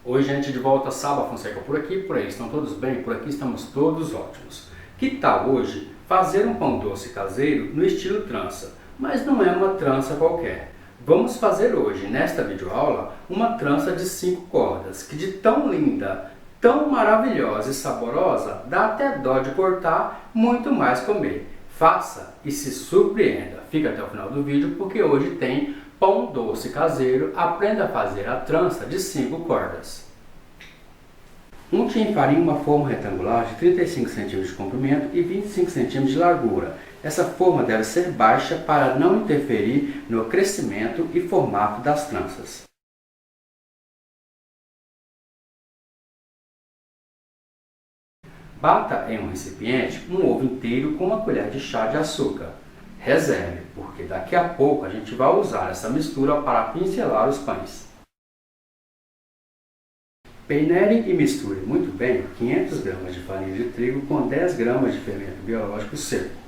Oi, gente, de volta, Saba Fonseca por aqui, por aí estão todos bem? Por aqui estamos todos ótimos. Que tal hoje fazer um pão doce caseiro no estilo trança? Mas não é uma trança qualquer. Vamos fazer hoje, nesta videoaula, uma trança de 5 cordas, que de tão linda, tão maravilhosa e saborosa, dá até dó de cortar, muito mais comer. Faça e se surpreenda. Fica até o final do vídeo porque hoje tem pão doce caseiro. Aprenda a fazer a trança de 5 cordas. Unte em farinha uma forma retangular de 35 cm de comprimento e 25 cm de largura. Essa forma deve ser baixa para não interferir no crescimento e formato das tranças. Bata em um recipiente um ovo inteiro com uma colher de chá de açúcar. Reserve, porque daqui a pouco a gente vai usar essa mistura para pincelar os pães. Peneire e misture muito bem 500 gramas de farinha de trigo com 10 gramas de fermento biológico seco.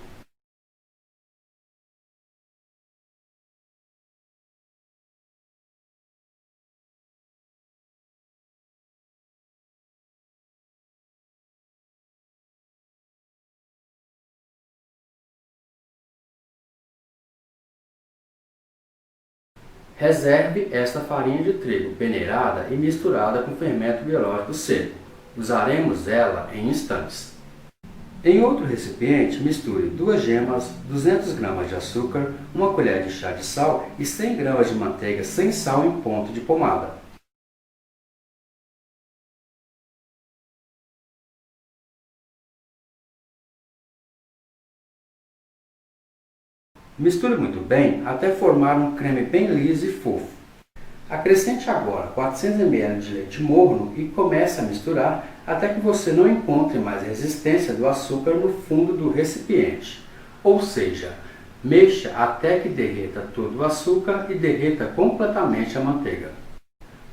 Reserve esta farinha de trigo peneirada e misturada com fermento biológico seco. Usaremos ela em instantes. Em outro recipiente, misture 2 gemas, 200 gramas de açúcar, uma colher de chá de sal e 100 gramas de manteiga sem sal em ponto de pomada. Misture muito bem até formar um creme bem liso e fofo. Acrescente agora 400 ml de leite morno e comece a misturar até que você não encontre mais resistência do açúcar no fundo do recipiente. Ou seja, mexa até que derreta todo o açúcar e derreta completamente a manteiga.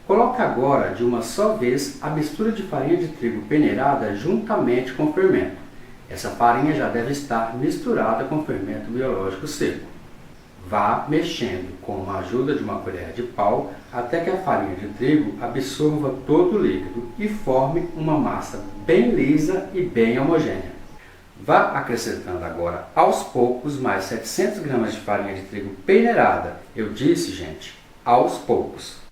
Coloque agora de uma só vez a mistura de farinha de trigo peneirada juntamente com o fermento. Essa farinha já deve estar misturada com fermento biológico seco. Vá mexendo com a ajuda de uma colher de pau até que a farinha de trigo absorva todo o líquido e forme uma massa bem lisa e bem homogênea. Vá acrescentando agora aos poucos mais 700 gramas de farinha de trigo peneirada. Eu disse, gente, aos poucos.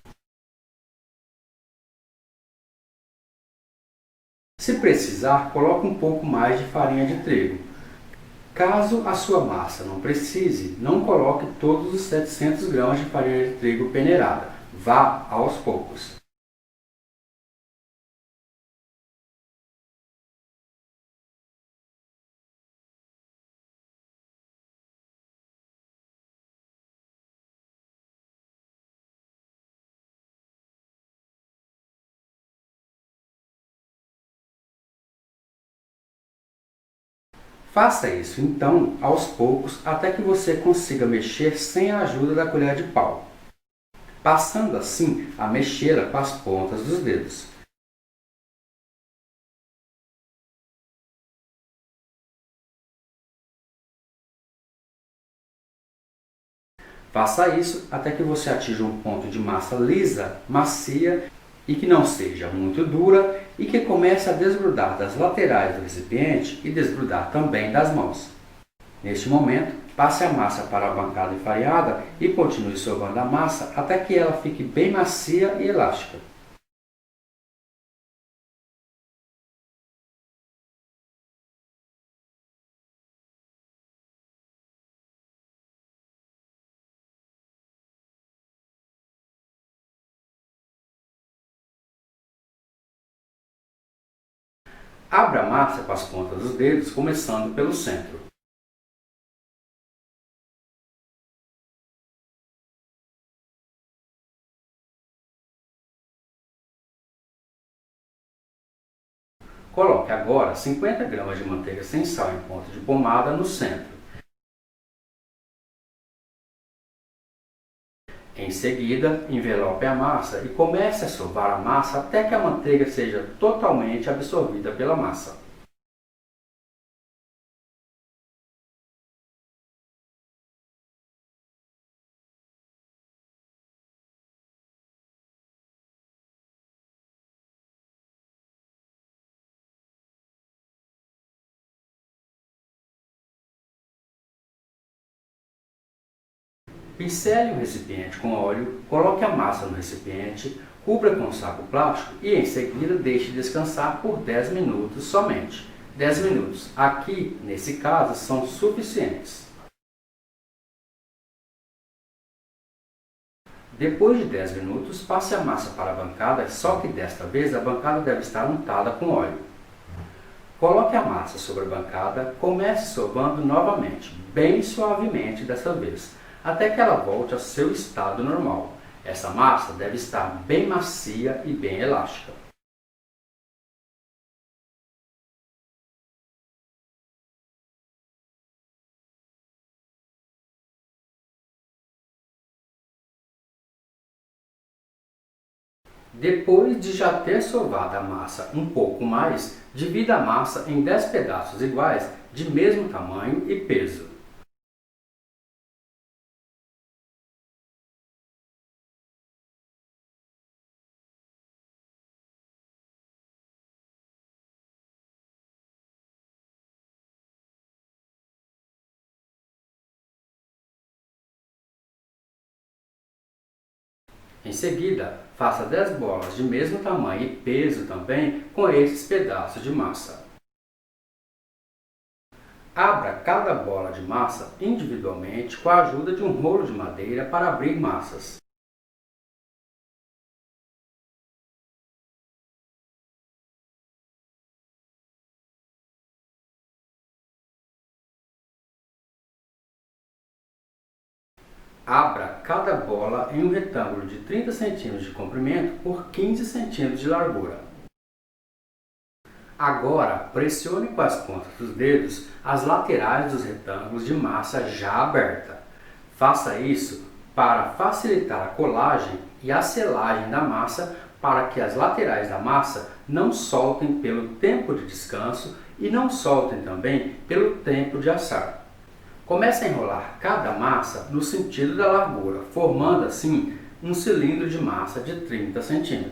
Se precisar, coloque um pouco mais de farinha de trigo. Caso a sua massa não precise, não coloque todos os 700 gramas de farinha de trigo peneirada. Vá aos poucos. Faça isso então aos poucos até que você consiga mexer sem a ajuda da colher de pau, passando assim a mexê-la com as pontas dos dedos. Faça isso até que você atinja um ponto de massa lisa, macia e que não seja muito dura e que comece a desgrudar das laterais do recipiente e desgrudar também das mãos. Neste momento, passe a massa para a bancada enfarinhada e continue sovando a massa até que ela fique bem macia e elástica. Abra a massa com as pontas dos dedos, começando pelo centro. Coloque agora 50 gramas de manteiga sem sal em ponto de pomada no centro. Em seguida, envelope a massa e comece a sovar a massa até que a manteiga seja totalmente absorvida pela massa. Pincele um recipiente com óleo, coloque a massa no recipiente, cubra com um saco plástico e em seguida deixe descansar por 10 minutos somente. 10 minutos, aqui nesse caso, são suficientes. Depois de 10 minutos, passe a massa para a bancada, só que desta vez a bancada deve estar untada com óleo. Coloque a massa sobre a bancada, comece sovando novamente, bem suavemente dessa vez, até que ela volte ao seu estado normal. Essa massa deve estar bem macia e bem elástica. Depois de já ter sovado a massa um pouco mais, divida a massa em 10 pedaços iguais de mesmo tamanho e peso. Em seguida, faça 10 bolas de mesmo tamanho e peso também com esses pedaços de massa. Abra cada bola de massa individualmente com a ajuda de um rolo de madeira para abrir massas. Abra cada bola em um retângulo de 30 cm de comprimento por 15 cm de largura. Agora, pressione com as pontas dos dedos as laterais dos retângulos de massa já aberta. Faça isso para facilitar a colagem e a selagem da massa para que as laterais da massa não soltem pelo tempo de descanso e não soltem também pelo tempo de assar. Comece a enrolar cada massa no sentido da largura, formando assim um cilindro de massa de 30 cm.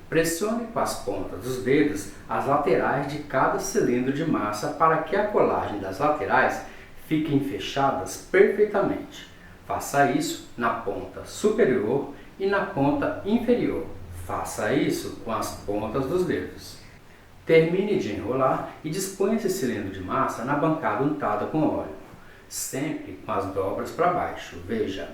Pressione com as pontas dos dedos as laterais de cada cilindro de massa para que a colagem das laterais fiquem fechadas perfeitamente. Faça isso na ponta superior e na ponta inferior. Faça isso com as pontas dos dedos. Termine de enrolar e disponha esse cilindro de massa na bancada untada com óleo, sempre com as dobras para baixo. Veja,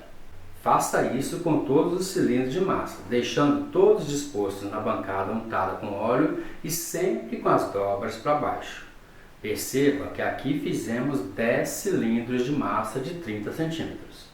faça isso com todos os cilindros de massa, deixando todos dispostos na bancada untada com óleo e sempre com as dobras para baixo. Perceba que aqui fizemos 10 cilindros de massa de 30 centímetros.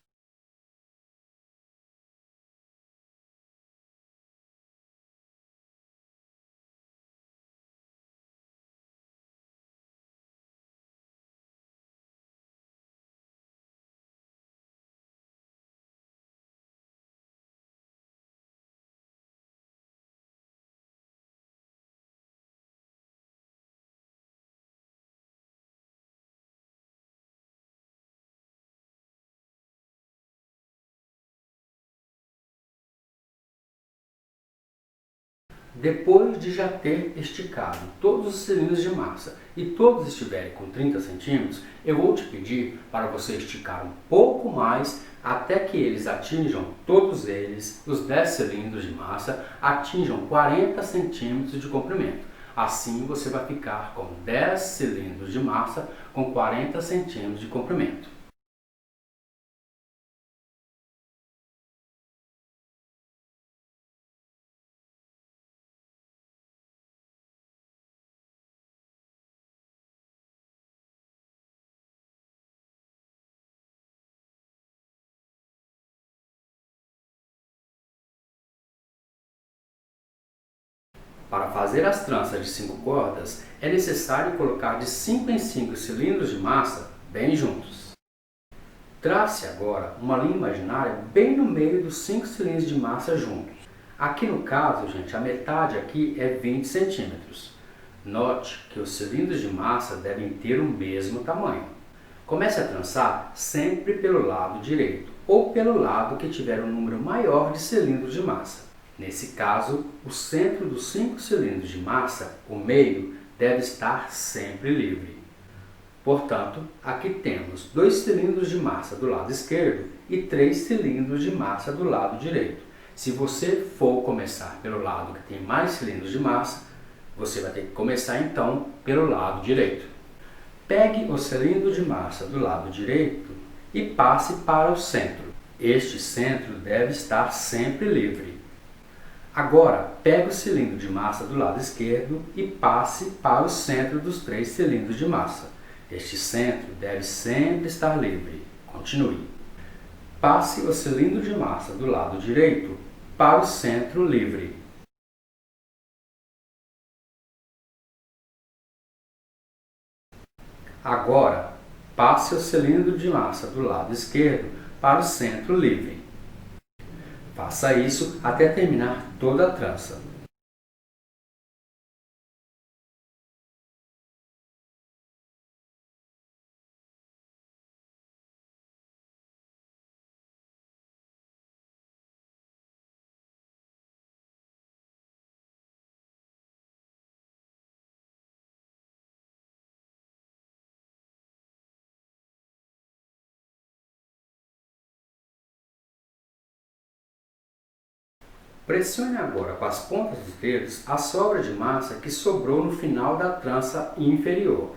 Depois de já ter esticado todos os cilindros de massa e todos estiverem com 30 centímetros, eu vou te pedir para você esticar um pouco mais até que eles atinjam, todos eles, os 10 cilindros de massa, atinjam 40 centímetros de comprimento. Assim você vai ficar com 10 cilindros de massa com 40 centímetros de comprimento. Para fazer as tranças de 5 cordas, é necessário colocar de 5 em 5 cilindros de massa bem juntos. Trace agora uma linha imaginária bem no meio dos 5 cilindros de massa juntos. Aqui no caso, gente, a metade aqui é 20 centímetros. Note que os cilindros de massa devem ter o mesmo tamanho. Comece a trançar sempre pelo lado direito ou pelo lado que tiver um número maior de cilindros de massa. Nesse caso, o centro dos 5 cilindros de massa, o meio, deve estar sempre livre. Portanto, aqui temos 2 cilindros de massa do lado esquerdo e 3 cilindros de massa do lado direito. Se você for começar pelo lado que tem mais cilindros de massa, você vai ter que começar então pelo lado direito. Pegue o cilindro de massa do lado direito e passe para o centro. Este centro deve estar sempre livre. Agora, pegue o cilindro de massa do lado esquerdo e passe para o centro dos 3 cilindros de massa. Este centro deve sempre estar livre. Continue. Passe o cilindro de massa do lado direito para o centro livre. Agora, passe o cilindro de massa do lado esquerdo para o centro livre. Faça isso até terminar toda a trança. Pressione agora com as pontas dos dedos a sobra de massa que sobrou no final da trança inferior.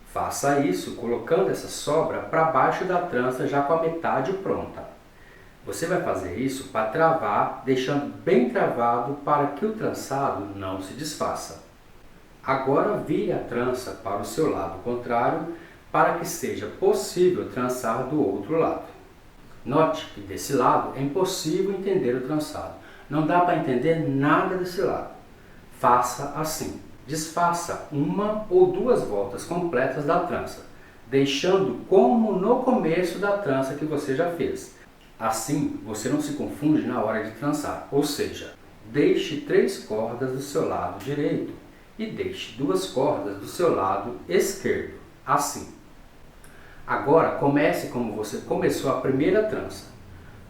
Faça isso colocando essa sobra para baixo da trança já com a metade pronta. Você vai fazer isso para travar, deixando bem travado para que o trançado não se desfaça. Agora vire a trança para o seu lado contrário para que seja possível trançar do outro lado. Note que desse lado é impossível entender o trançado. Não dá para entender nada desse lado. Faça assim. Desfaça uma ou 2 voltas completas da trança, deixando como no começo da trança que você já fez. Assim, você não se confunde na hora de trançar, ou seja, deixe 3 cordas do seu lado direito e deixe 2 cordas do seu lado esquerdo, assim. Agora, comece como você começou a primeira trança.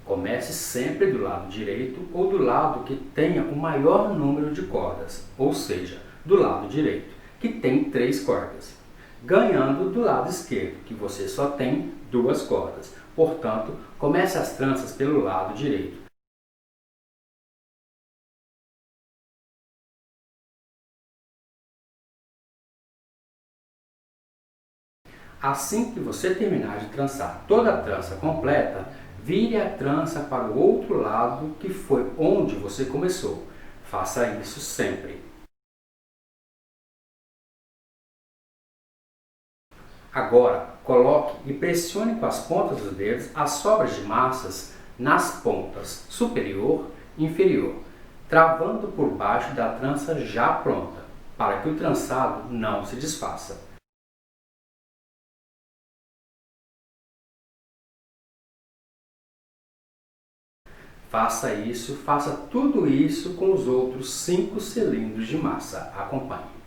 Comece sempre do lado direito ou do lado que tenha o maior número de cordas, ou seja, do lado direito, que tem 3 cordas, ganhando do lado esquerdo, que você só tem 2 cordas. Portanto, comece as tranças pelo lado direito. Assim que você terminar de trançar toda a trança completa, vire a trança para o outro lado que foi onde você começou. Faça isso sempre. Agora, coloque e pressione com as pontas dos dedos as sobras de massas nas pontas superior e inferior, travando por baixo da trança já pronta, para que o trançado não se desfaça. Faça tudo isso com os outros 5 cilindros de massa. Acompanhe.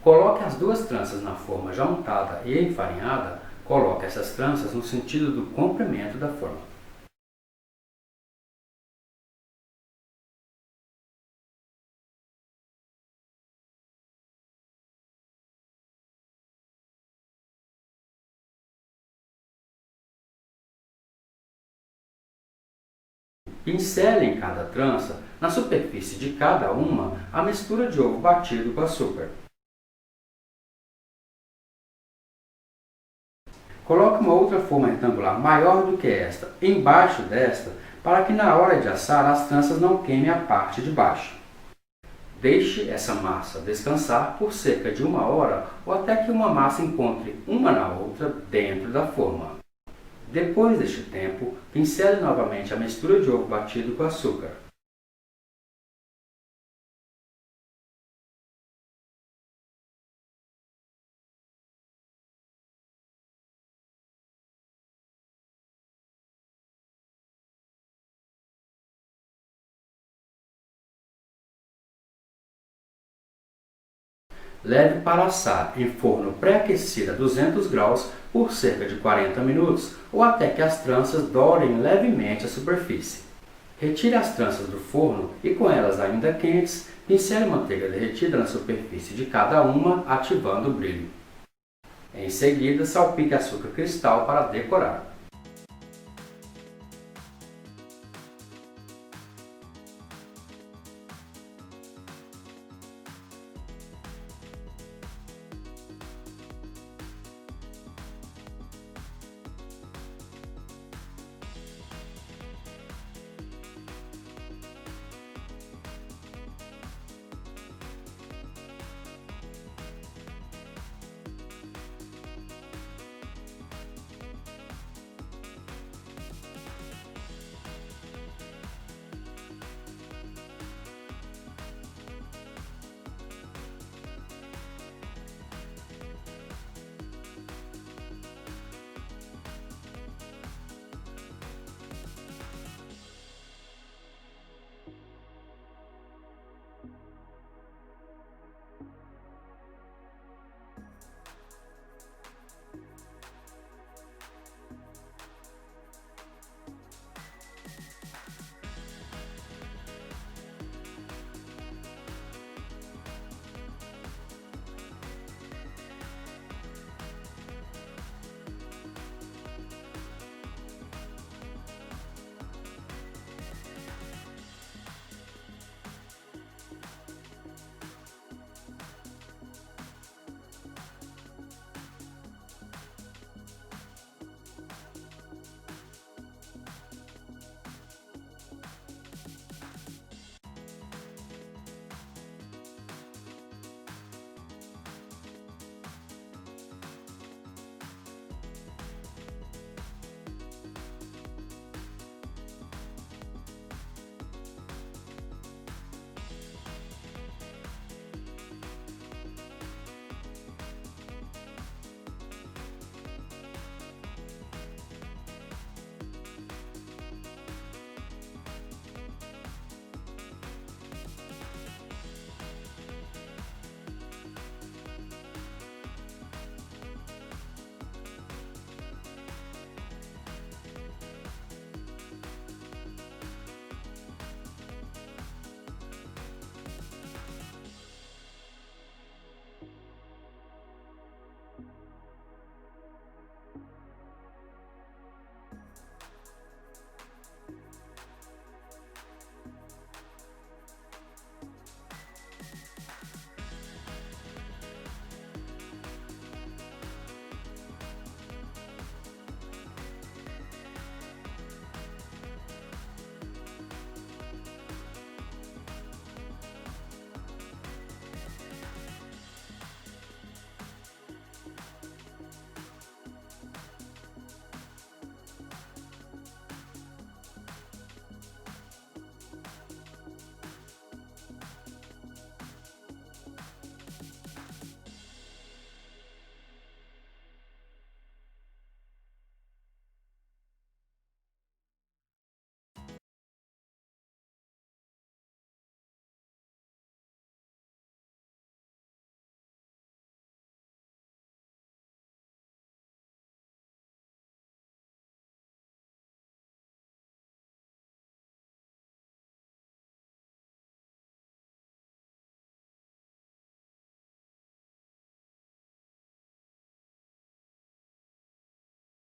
Coloque as duas tranças na forma já untada e enfarinhada. Coloque essas tranças no sentido do comprimento da forma. Pincele em cada trança, na superfície de cada uma, a mistura de ovo batido com açúcar. Coloque uma outra forma retangular maior do que esta embaixo desta, para que na hora de assar as tranças não queimem a parte de baixo. Deixe essa massa descansar por cerca de 1 hora ou até que uma massa encontre uma na outra dentro da forma. Depois deste tempo, pincele novamente a mistura de ovo batido com açúcar. Leve para assar em forno pré-aquecido a 200 graus por cerca de 40 minutos ou até que as tranças dourem levemente a superfície. Retire as tranças do forno e, com elas ainda quentes, pincele manteiga derretida na superfície de cada uma, ativando o brilho. Em seguida, salpique açúcar cristal para decorar.